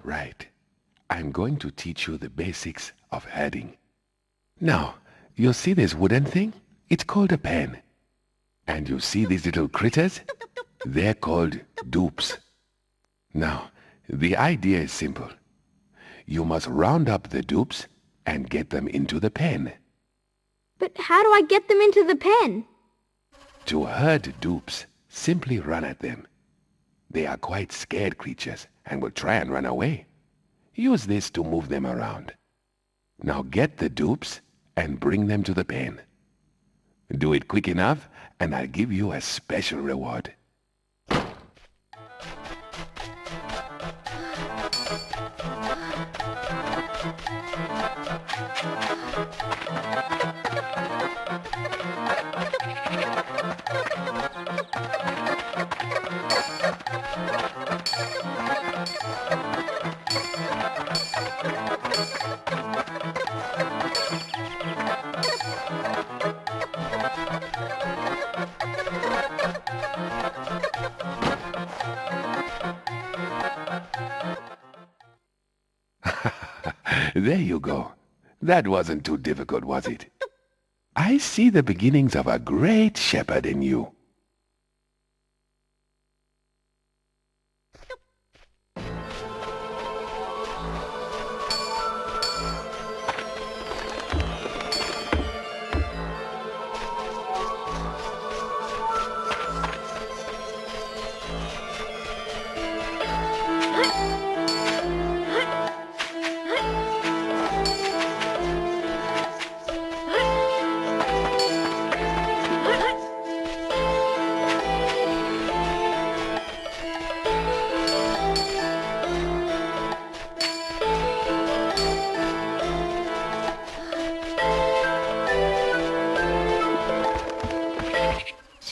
Right. I'm going to teach you the basics of herding. Now, you see this wooden thing? It's called a pen. And you see these little critters? They're called doops. Now, the idea is simple. You must round up the doops and get them into the pen. But how do I get them into the pen? To herd doops, simply run at them. They are quite scared creatures and will try and run away. Use this to move them around. Now get the doops and bring them to the pen. Do it quick enough and I'll give you a special reward. There you go. That wasn't too difficult, was it? I see the beginnings of a great shepherd in you.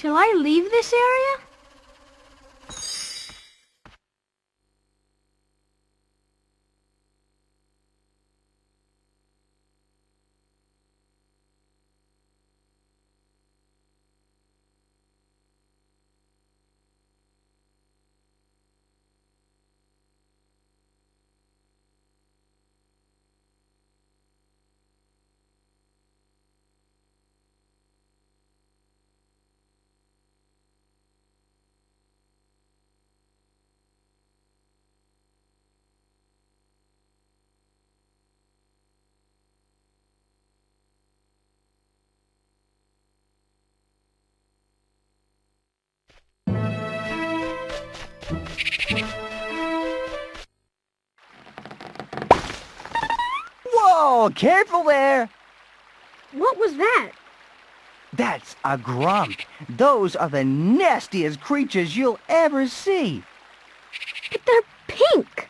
Shall I leave this area? Whoa, careful there! What was that? That's a grump. Those are the nastiest creatures you'll ever see. But they're pink.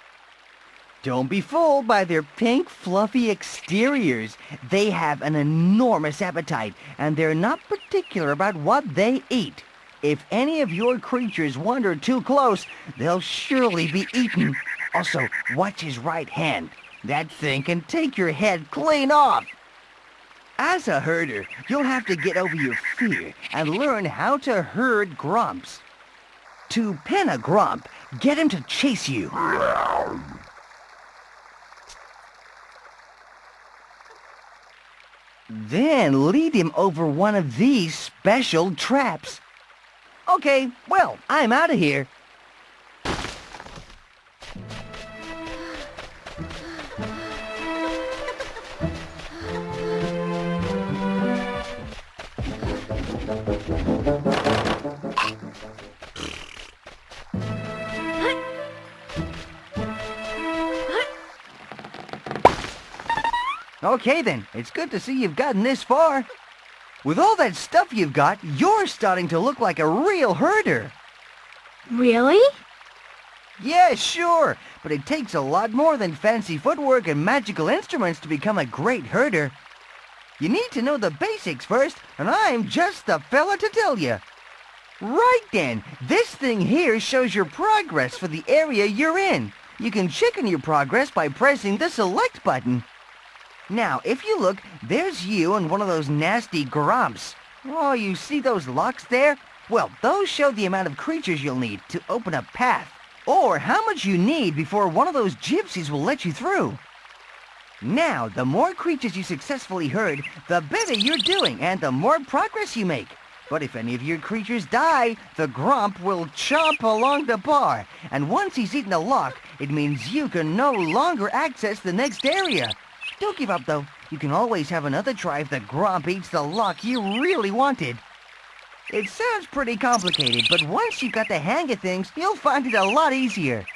Don't be fooled by their pink, fluffy exteriors. They have an enormous appetite, and they're not particular about what they eat. If any of your creatures wander too close, they'll surely be eaten. Also, watch his right hand. That thing can take your head clean off. As a herder, you'll have to get over your fear and learn how to herd grumps. To pen a grump, get him to chase you. Then lead him over one of these special traps. Okay, well, I'm out of here. Okay then, it's good to see you've gotten this far. With all that stuff you've got, you're starting to look like a real herder. Really? Yeah, sure, but it takes a lot more than fancy footwork and magical instruments to become a great herder. You need to know the basics first, and I'm just the fella to tell you. Right then, this thing here shows your progress for the area you're in. You can check on your progress by pressing the select button. Now, if you look, there's you and one of those nasty grumps. Oh, you see those locks there? Well, those show the amount of creatures you'll need to open a path. or how much you need before one of those gypsies will let you through. Now, the more creatures you successfully herd, the better you're doing and the more progress you make. But if any of your creatures die, the Grump will chomp along the bar, and once he's eaten a lock, it means you can no longer access the next area. Don't give up, though. You can always have another try if the Grump eats the lock you really wanted. It sounds pretty complicated, but once you've got the hang of things, you'll find it a lot easier.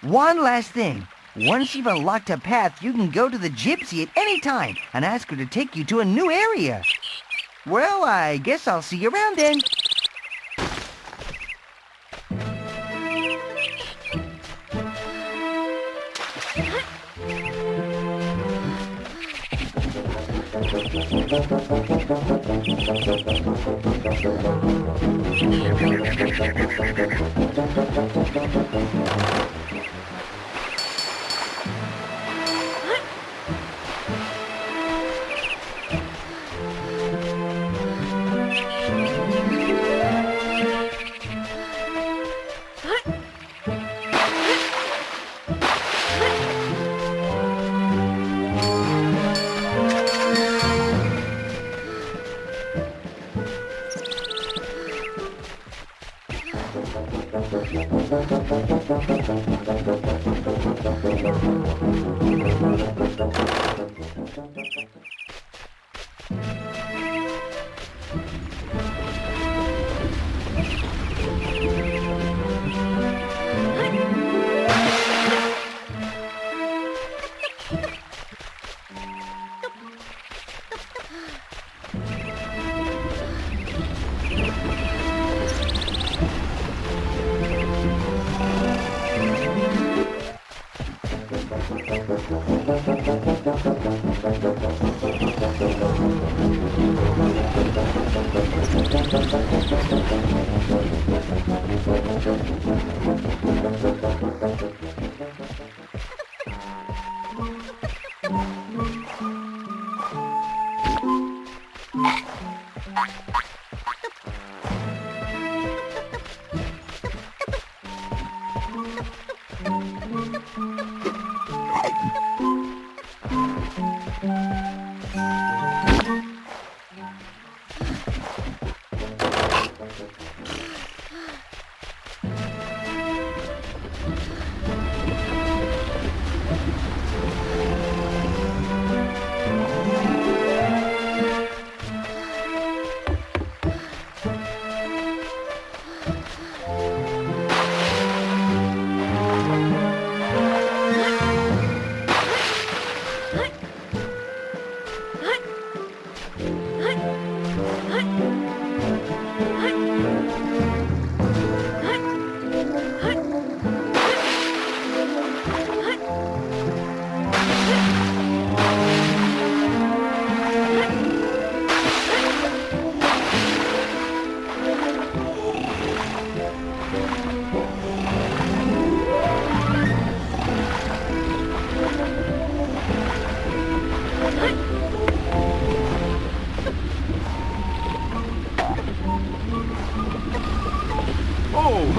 One last thing. Once you've unlocked a path, you can go to the gypsy at any time and ask her to take you to a new area. Well, I guess I'll see you around then.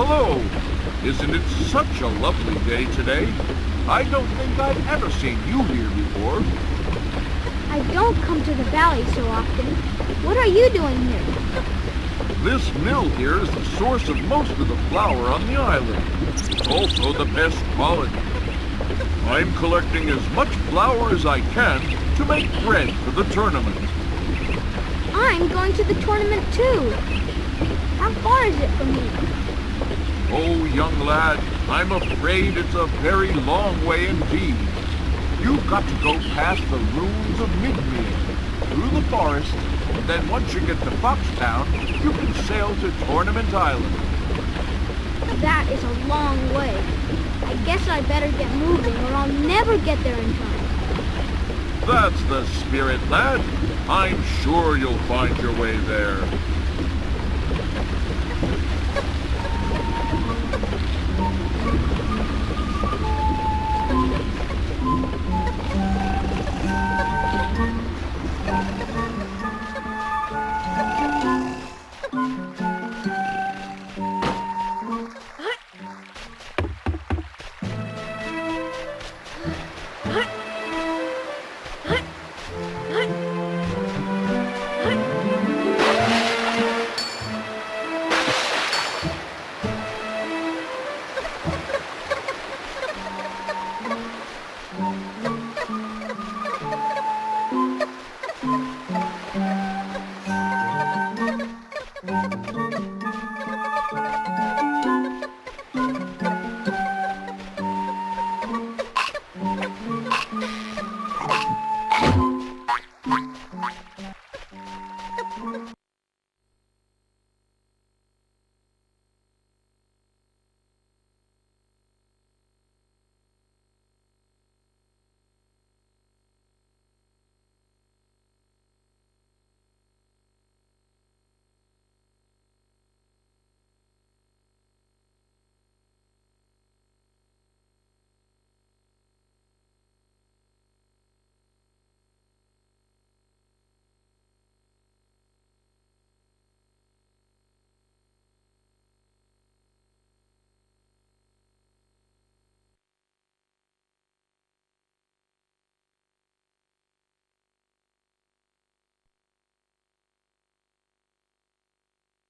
Hello! Isn't it such a lovely day today? I don't think I've ever seen you here before. I don't come to the valley so often. What are you doing here? This mill here is the source of most of the flour on the island. It's also the best quality. I'm collecting as much flour as I can to make bread for the tournament. I'm going to the tournament too. How far is it from here? Oh, young lad, I'm afraid it's a very long way indeed. You've got to go past the ruins of Midmere, through the forest, and then once you get to Foxtown, you can sail to Tournament Island. That is a long way. I guess I better get moving or I'll never get there in time. That's the spirit, lad. I'm sure you'll find your way there.